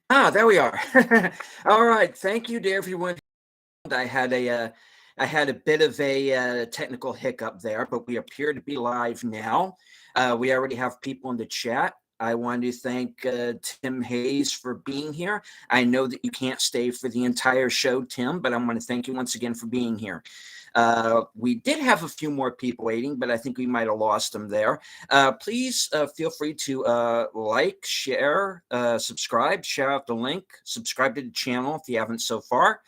There we are. All right. Thank you to everyone. I had a bit of a technical hiccup there, but we appear to be live now. We already have people in the chat. I want to thank Tim Hayes for being here. I know that you can't stay for the entire show, Tim, but I want to thank you once again for being here. We did have a few more people waiting, but I think we might have lost them there. Please feel free to like, share, subscribe, share out the link, subscribe to the channel if you haven't so far.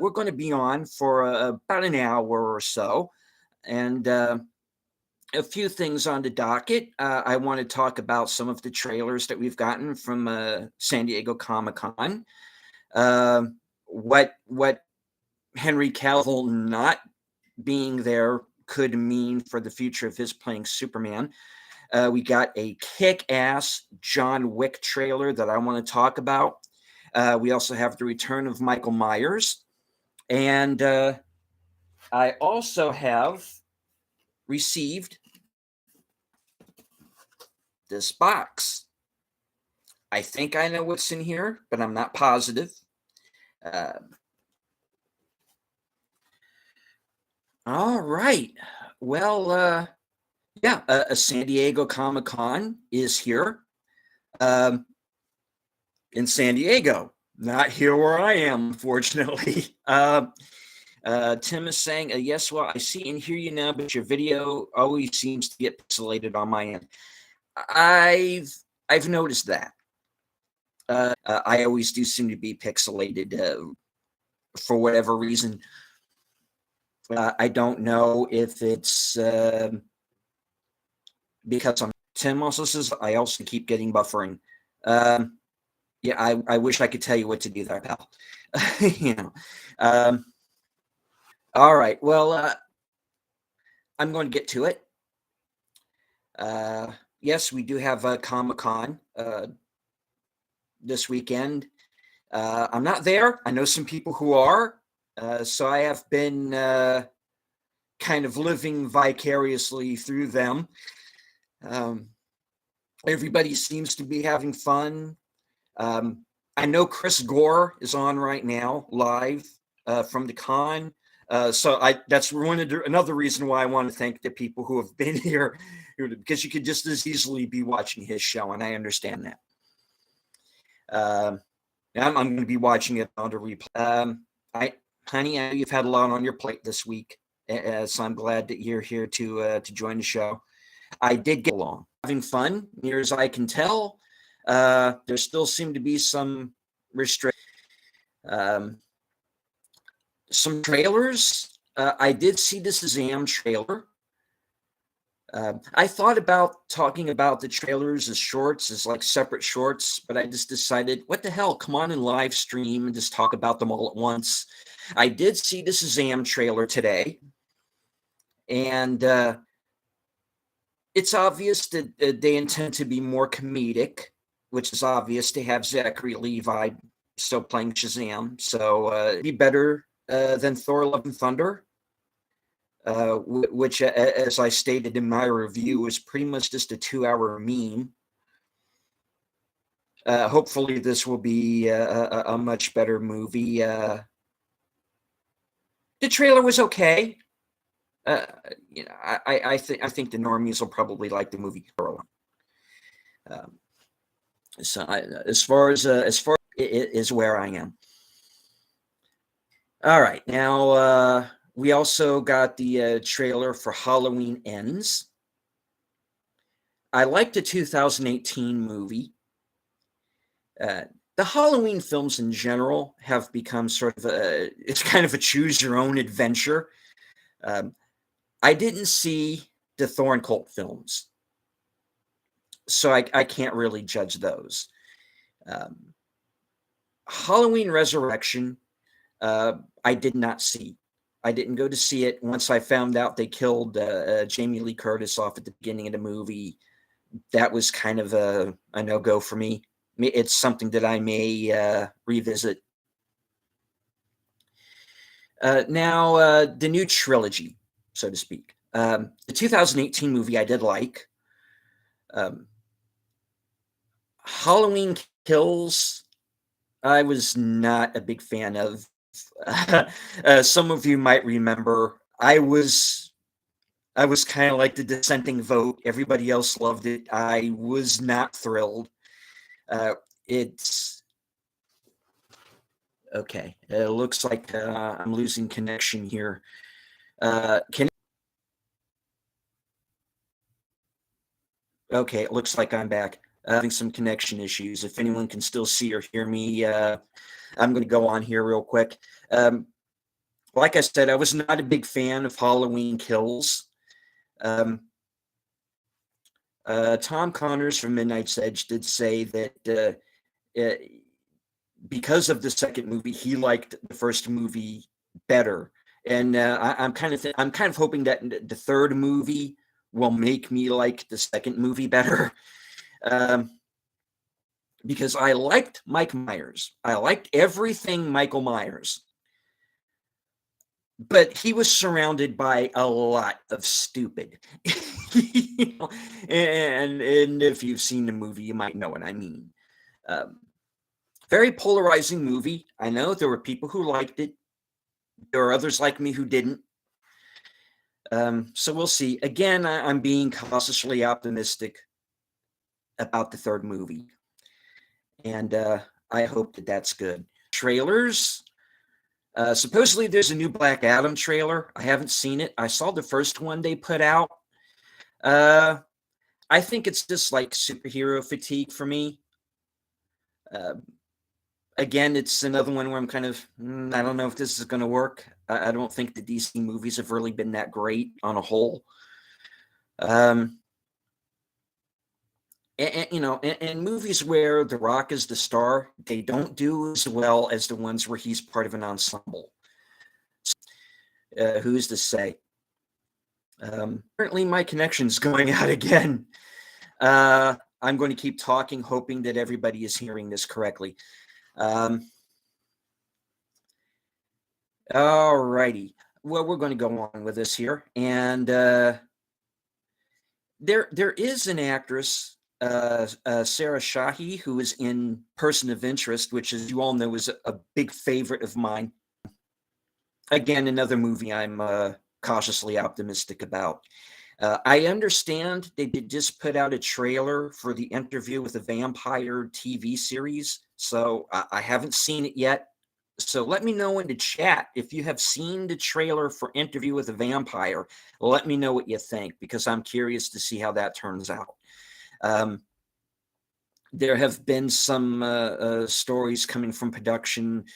We're going to be on for about an hour or so, and a few things on the docket. I want to talk about some of the trailers that we've gotten from San Diego Comic-Con. What Henry Cavill not being there could mean for the future of his playing Superman. We got a kick-ass John Wick trailer that I want to talk about. We also have the return of Michael Myers. And I also have received this box. I think I know what's in here, but I'm not positive. All right. Well, yeah, a San Diego Comic-Con is here in San Diego, not here where I am, unfortunately. Tim is saying, yes, well, I see and hear you now, but your video always seems to get pixelated on my end. I've noticed that. I always do seem to be pixelated for whatever reason. I don't know if it's because Tim also says I also keep getting buffering. Yeah, I wish I could tell you what to do there, pal. You know. All right. Well, I'm going to get to it. Yes, we do have a Comic-Con this weekend. I'm not there. I know some people who are. So I have been kind of living vicariously through them. Everybody seems to be having fun. I know Chris Gore is on right now, live from the con. So that's another reason why I want to thank the people who have been here, because you could just as easily be watching his show, and I understand that. I'm going to be watching it on the replay. Honey, I know you've had a lot on your plate this week, so I'm glad that you're here to join the show. I did get along, having fun, near as I can tell. There still seem to be some restrictions. Some trailers. I did see the Shazam trailer. I thought about talking about the trailers as shorts, as like separate shorts, but I just decided, what the hell, come on and live stream and just talk about them all at once. I did see the Shazam trailer today, and it's obvious that they intend to be more comedic, which is obvious to have Zachary Levi still playing Shazam, so it'd be better than Thor: Love and Thunder. Which, as I stated in my review, is pretty much just a 2-hour meme. Hopefully, this will be a much better movie. The trailer was okay. You know, I think the normies will probably like the movie. So as far as it is where I am. All right, now. We also got the trailer for Halloween Ends. I like the 2018 movie. The Halloween films in general have become sort of it's kind of a choose-your-own adventure. I didn't see the Thorn Cult films, so I can't really judge those. Halloween Resurrection, I did not see. I didn't go to see it. Once I found out they killed Jamie Lee Curtis off at the beginning of the movie, that was kind of a no-go for me. It's something that I may revisit. Now, the new trilogy, so to speak. The 2018 movie I did like. Halloween Kills, I was not a big fan of. Some of you might remember I was kind of like the dissenting vote. Everybody else loved it. I was not thrilled. It's okay. It looks like I'm losing connection here. Can Okay, it looks like I'm back. Having some connection issues. If anyone can still see or hear me, I'm going to go on here real quick. Like I said, I was not a big fan of Halloween Kills. Tom Connors from Midnight's Edge did say that because of the second movie, he liked the first movie better, and I'm kind of hoping that the third movie will make me like the second movie better. Because I liked Mike Myers. I liked everything Michael Myers. But he was surrounded by a lot of stupid. You know, and if you've seen the movie, you might know what I mean. Very polarizing movie. I know there were people who liked it. There are others like me who didn't. So we'll see. Again, I'm being cautiously optimistic about the third movie. And I hope that that's good. Trailers. Supposedly there's a new Black Adam trailer. I haven't seen it. I saw the first one they put out. I think it's just like superhero fatigue for me. Again, it's another one where I'm kind of, I don't know if this is going to work. I don't think the DC movies have really been that great on a whole. And movies where The Rock is the star, they don't do as well as the ones where he's part of an ensemble. Who's to say? Currently, my connection's going out again. I'm going to keep talking, hoping that everybody is hearing this correctly. All righty. Well, we're going to go on with this here. And there is an actress, Sarah Shahi, who is in Person of Interest, which, as you all know, is a big favorite of mine. Again, another movie I'm cautiously optimistic about. I understand they did just put out a trailer for the Interview with a Vampire TV series, so I haven't seen it yet. So let me know in the chat if you have seen the trailer for Interview with a Vampire. Let me know what you think, because I'm curious to see how that turns out. There have been some stories coming from production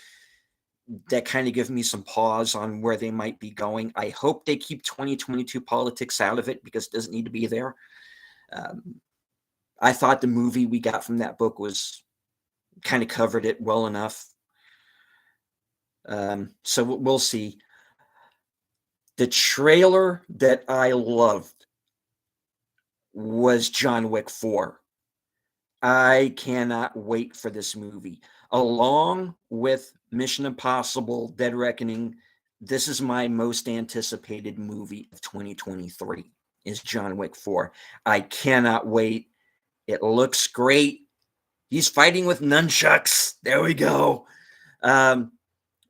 that kind of give me some pause on where they might be going. I hope they keep 2022 politics out of it, because it doesn't need to be there. I thought the movie we got from that book was kind of covered it well enough. So we'll see. The trailer that I loved was John Wick 4. I cannot wait for this movie. Along with Mission Impossible Dead Reckoning, this is my most anticipated movie of 2023, is John Wick 4. I cannot wait. It looks great. He's fighting with nunchucks. There we go.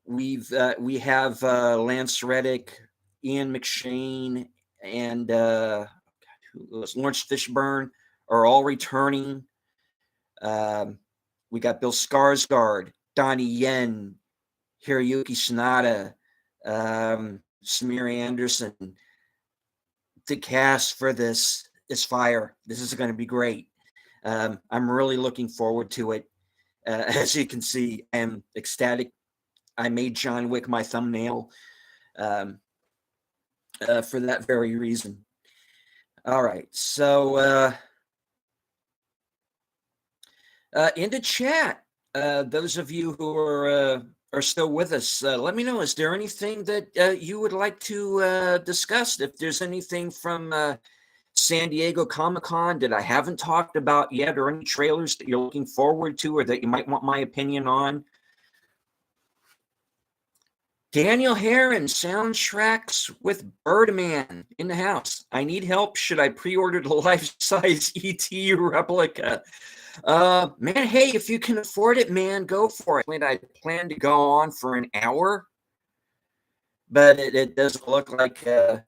We have Lance Reddick, Ian McShane, and Lawrence Fishburne are all returning. We got Bill Skarsgård, Donnie Yen, Hiroyuki Sanada, Samir Anderson. The cast for this is fire. This is going to be great. I'm really looking forward to it. As you can see, I am ecstatic. I made John Wick my thumbnail for that very reason. All right, so in the chat, those of you who are still with us, let me know, is there anything that you would like to discuss? If there's anything from San Diego Comic-Con that I haven't talked about yet, or any trailers that you're looking forward to or that you might want my opinion on, Daniel Heron soundtracks with Birdman in the house. I need help. Should I pre-order the life-size ET replica? Man, hey, if you can afford it, man, go for it. I plan to go on for an hour, but it doesn't look like it's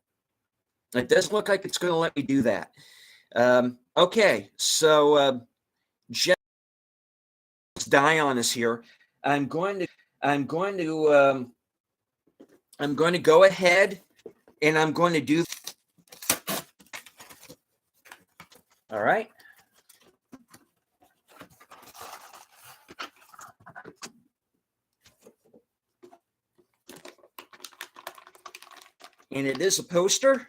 going to let me do that. Okay, so Jeff Dion is here. I'm going to go ahead and I'm going to do. All right. And it is a poster.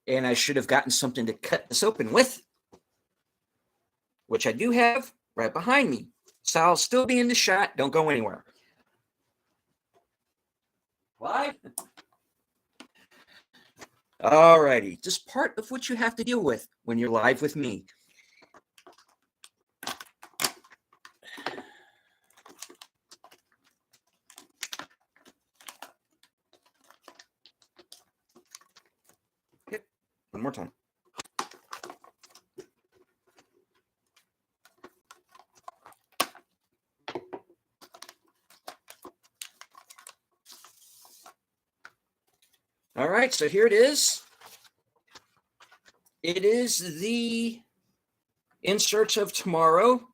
And I should have gotten something to cut this open with, which I do have right behind me. So I'll still be in the shot. Don't go anywhere. Live? All righty. Just part of what you have to deal with when you're live with me. One more time. All right, so here it is. It is the In Search of Tomorrow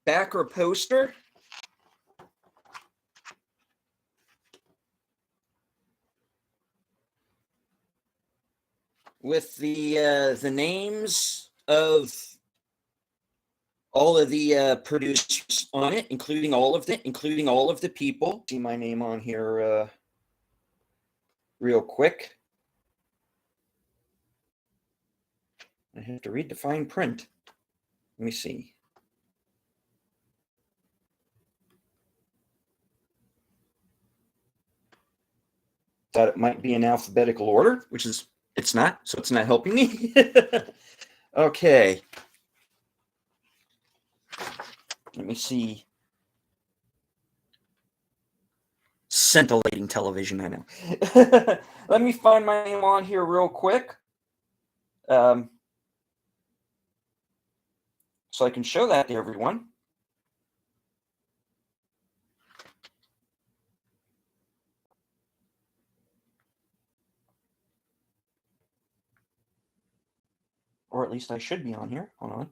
backer poster. With the names of all of the producers on it, including all of the people. See my name on here real quick. I have to read the fine print. Let me see. Thought it might be in alphabetical order, which is it's not, so it's not helping me. Okay. Let me see. Scintillating television, I know. Let me find my name on here real quick. So I can show that to everyone. Or at least I should be on here. Hold on.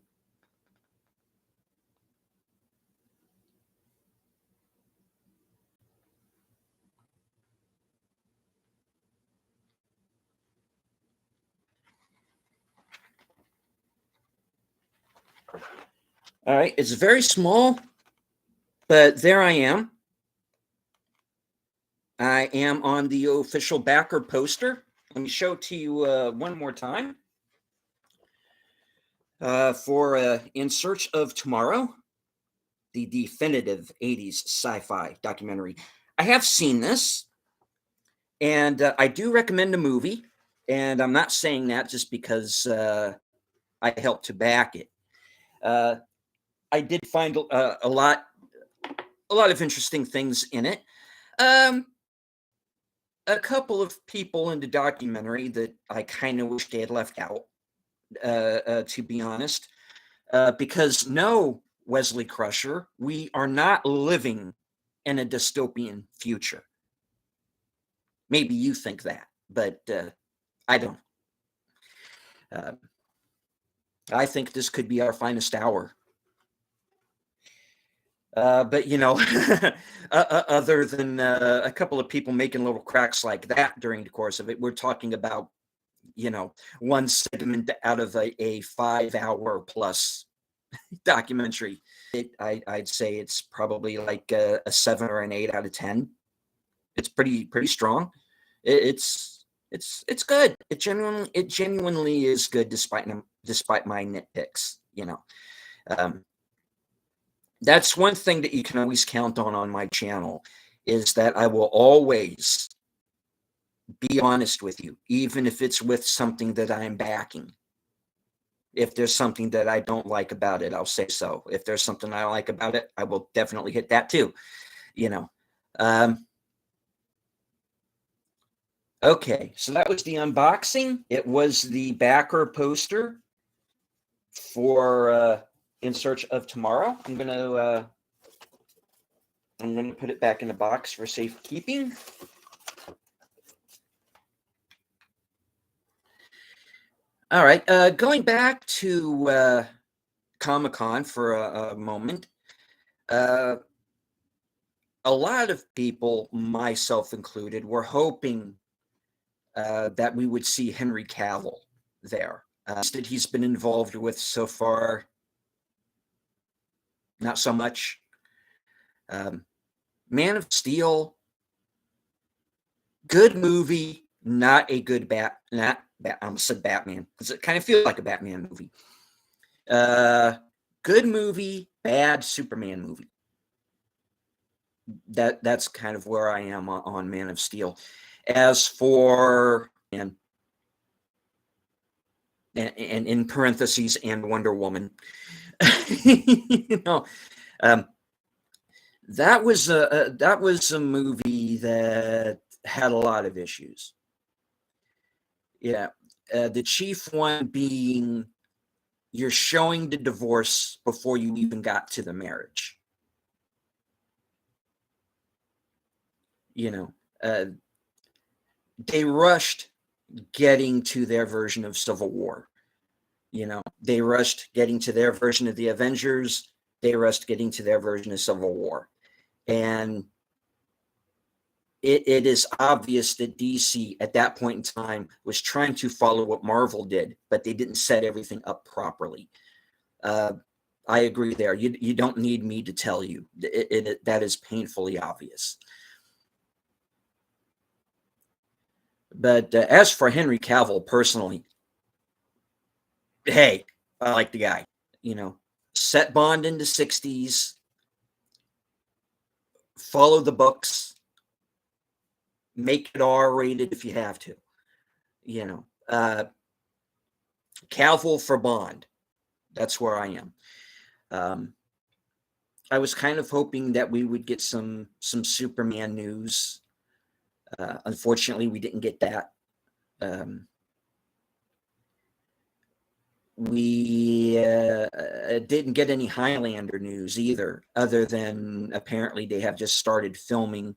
All right, it's very small, but there I am. I am on the official backer poster. Let me show it to you one more time. For In Search of Tomorrow, the definitive 80s sci-fi documentary. I have seen this, and I do recommend the movie, and I'm not saying that just because I helped to back it. I did find a lot of interesting things in it. A couple of people in the documentary that I kind of wish they had left out, to be honest, because no, Wesley Crusher, we are not living in a dystopian future. Maybe you think that, but I don't. I think this could be our finest hour. But, you know, other than a couple of people making little cracks like that during the course of it, we're talking about, you know, one segment out of a 5-hour plus documentary. I'd say it's probably like a 7 or an 8 out of 10. It's pretty strong. It's good. It genuinely is good despite my nitpicks, you know. That's one thing that you can always count on my channel, is that I will always be honest with you, even if it's with something that I'm backing. If there's something that I don't like about it, I'll say so. If there's something I like about it, I will definitely hit that too. Okay, so that was the unboxing. It was the backer poster for In Search of Tomorrow. I'm gonna put it back in the box for safekeeping. All right, going back to Comic-Con for a moment. A lot of people, myself included, were hoping that we would see Henry Cavill there. That he's been involved with so far, not so much. Man of Steel, good movie, not a good I almost said Batman, because it kind of feels like a Batman movie. Good movie, bad Superman movie. That's kind of where I am on Man of Steel. As for and in parentheses and Wonder Woman, that was a movie that had a lot of issues. Yeah, the chief one being you're showing the divorce before you even got to the marriage. They rushed getting to their version of Civil War. They rushed getting to their version of the Avengers. They rushed getting to their version of Civil War. And it is obvious that DC at that point in time was trying to follow what Marvel did, but they didn't set everything up properly. I agree there. You don't need me to tell you. That is painfully obvious. But as for Henry Cavill personally, hey, I like the guy. Set Bond in the 60s, follow the books, make it R-rated if you have to. Cavill for Bond. That's where I am. I was kind of hoping that we would get some Superman news. Unfortunately, we didn't get that. We didn't get any Highlander news either, other than apparently they have just started filming,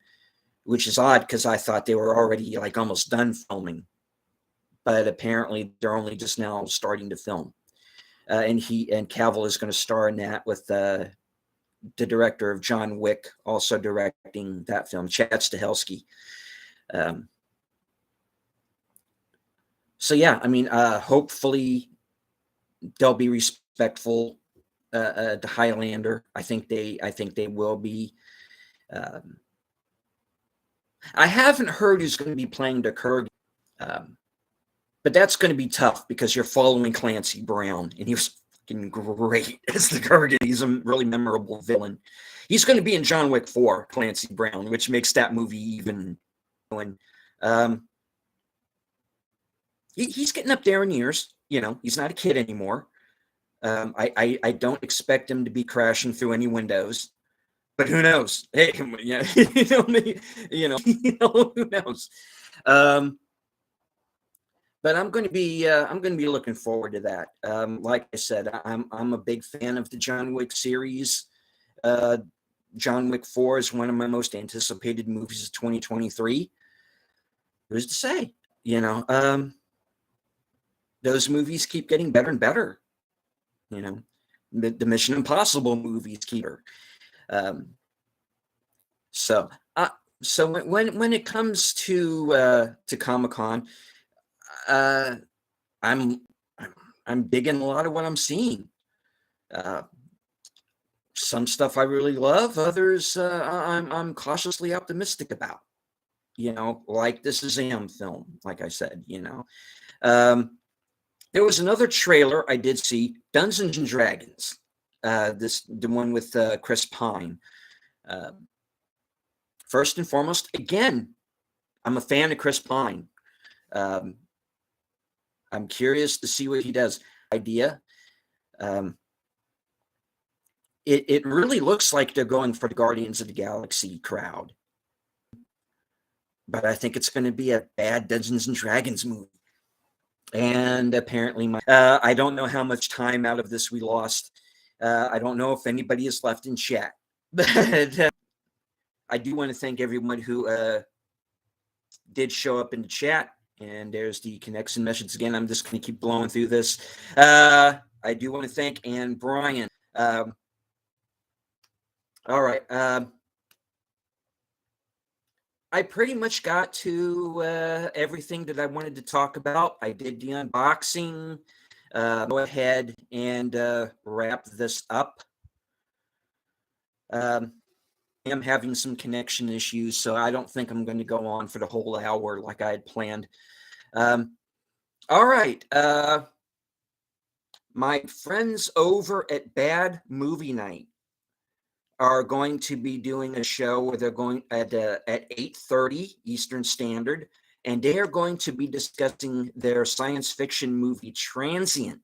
which is odd because I thought they were already like almost done filming. But apparently they're only just now starting to film. And Cavill is going to star in that with the director of John Wick, also directing that film, Chad Stahelski. So yeah, I mean, hopefully they'll be respectful to Highlander. I think they will be. I haven't heard who's going to be playing the Kurgan, but that's going to be tough because you're following Clancy Brown, and he was fucking great as the Kurgan. He's a really memorable villain. He's going to be in John Wick 4, Clancy Brown, which makes that movie even. He's getting up there in years. He's not a kid anymore. I don't expect him to be crashing through any windows, but who knows? Hey, yeah, who knows? But I'm going to be looking forward to that. Like I said, I'm a big fan of the John Wick series. John Wick 4 is one of my most anticipated movies of 2023. Who's to say? Those movies keep getting better and better. The Mission Impossible movies keep her. So when it comes to Comic-Con, I'm digging a lot of what I'm seeing. Some stuff I really love, others I'm cautiously optimistic about. Like the Shazam film, like I said. There was another trailer I did see, Dungeons and Dragons. The one with Chris Pine. First and foremost, again, I'm a fan of Chris Pine. I'm curious to see what he does. Idea. It really looks like they're going for the Guardians of the Galaxy crowd. But I think it's going to be a bad Dungeons and Dragons movie. And apparently, I don't know how much time out of this we lost. I don't know if anybody is left in chat. But I do want to thank everyone who did show up in the chat. And there's the connection message again. I'm just going to keep blowing through this. I do want to thank Ann Brian. All right. I pretty much got to everything that I wanted to talk about. I did the unboxing. Go ahead and wrap this up. I'm having some connection issues, so I don't think I'm going to go on for the whole hour like I had planned. All right. My friends over at Bad Movie Night are going to be doing a show where they're going at 8:30 Eastern Standard, and they are going to be discussing their science fiction movie Transient,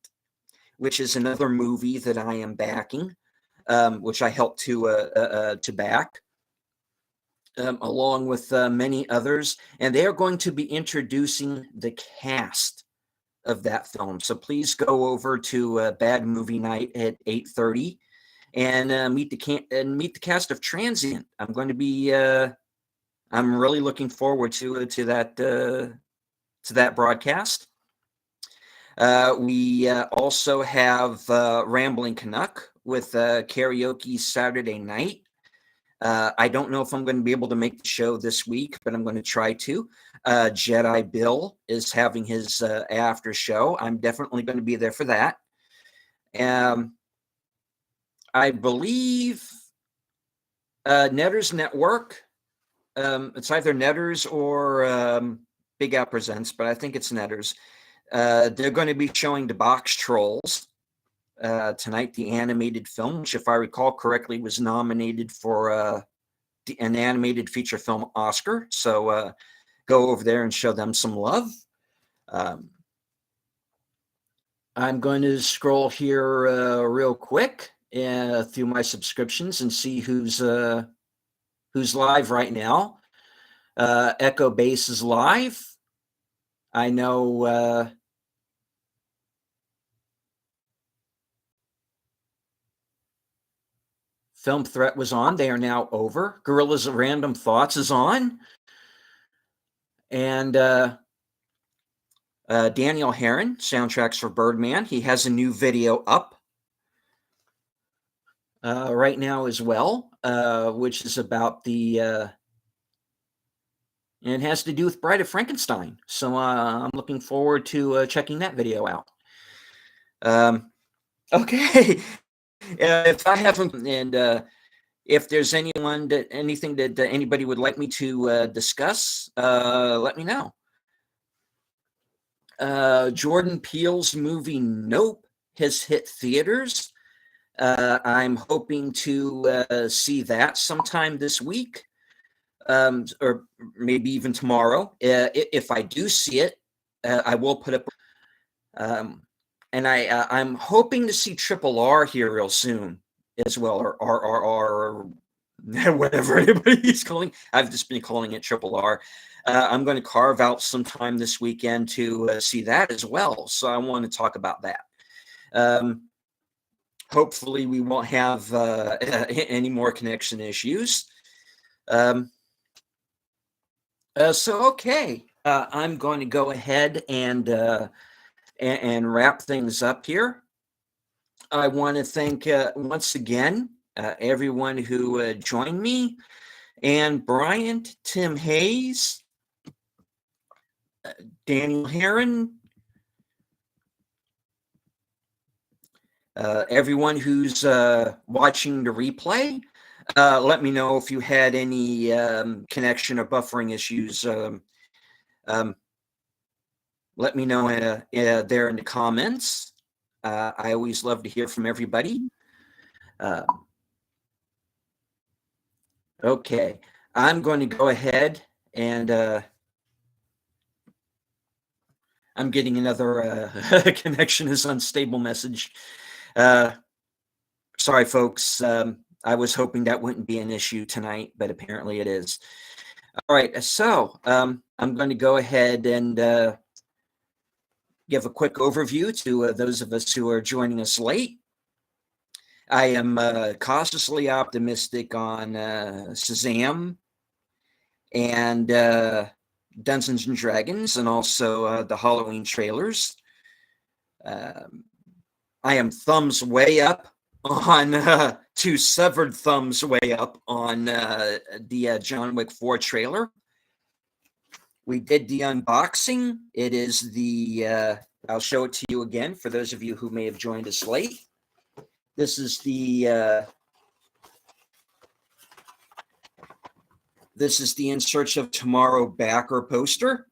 which is another movie that I am backing, which I helped to back, along with many others. And they are going to be introducing the cast of that film. So please go over to Bad Movie Night at 8:30. And meet the cast of Transient. I'm going to be. I'm really looking forward to that broadcast. We also have Rambling Canuck with karaoke Saturday night. I don't know if I'm going to be able to make the show this week, but I'm going to try to. Jedi Bill is having his after show. I'm definitely going to be there for that. I believe Netters Network. It's either Netters or Big Al Presents, but I think it's Netters. They're going to be showing the Box Trolls tonight, the animated film, which, if I recall correctly, was nominated for an animated feature film Oscar. So go over there and show them some love. I'm going to scroll here real quick through my subscriptions and see who's live right now. Echo Base is live. I know Film Threat was on. They are now over. Gorillas of Random Thoughts is on. And Daniel Heron, Soundtracks for Birdman. He has a new video up right now as well, which is about the, and it has to do with Bride of Frankenstein. So I'm looking forward to checking that video out. Okay. If I haven't, and if there's anything that anybody would like me to discuss, let me know. Jordan Peele's movie Nope has hit theaters. I'm hoping to see that sometime this week, or maybe even tomorrow. If I do see it, I will put up. And I'm hoping to see Triple R here real soon as well, or RRR, or whatever anybody's calling. I've just been calling it Triple R. I'm going to carve out some time this weekend to see that as well. So I want to talk about that. Hopefully we won't have any more connection issues. So, okay, I'm going to go ahead and wrap things up here. I want to thank once again everyone who joined me, and Bryant, Tim Hayes, Daniel Heron, everyone who's watching the replay. Let me know if you had any connection or buffering issues. Let me know there in the comments. I always love to hear from everybody. Okay, I'm going to go ahead and I'm getting another connection is unstable message. Sorry, folks. I was hoping that wouldn't be an issue tonight, but apparently it is. All right, so I'm going to go ahead and give a quick overview to those of us who are joining us late. I am cautiously optimistic on Shazam and Dungeons and Dragons, and also the Halloween trailers. I am thumbs way up on two severed thumbs way up on the John Wick 4 trailer. We did the unboxing. It is the I'll show it to you again for those of you who may have joined us late. This is the In Search of Tomorrow backer poster.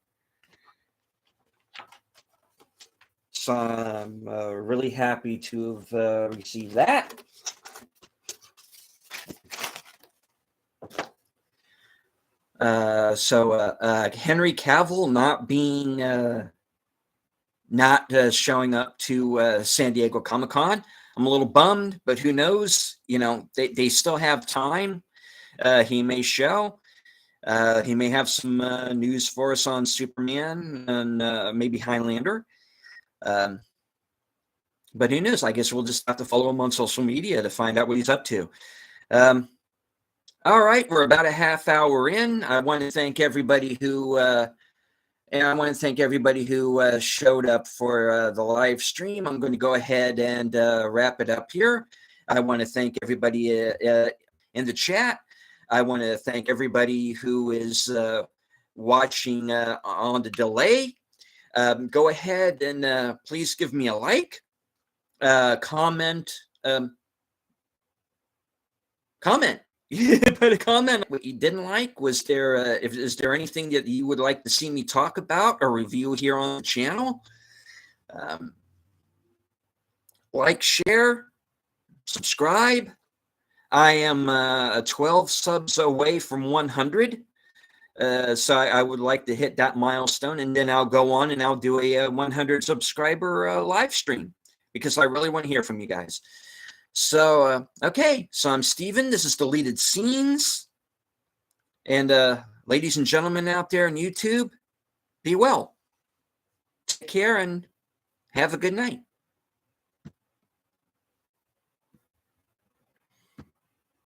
So I'm really happy to have received that. Henry Cavill not showing up to San Diego Comic-Con. I'm a little bummed, but who knows? You know, they still have time. He may show. He may have some news for us on Superman and maybe Highlander. But who knows? I guess we'll just have to follow him on social media to find out what he's up to. All right, we're about a half hour in. I want to thank everybody who showed up for the live stream. I'm going to go ahead and wrap it up here. I want to thank everybody in the chat. I want to thank everybody who is watching on the delay. Go ahead and please give me a like, comment. Put a comment what you didn't like. Was there is there anything that you would like to see me talk about or review here on the channel? Like, share, subscribe. I am 12 subs away from 100. So I would like to hit that milestone, and then I'll go on and I'll do a 100 subscriber live stream, because I really want to hear from you guys. So, okay, so I'm Steven. This is Deleted Scenes. And ladies and gentlemen out there on YouTube, be well. Take care and have a good night.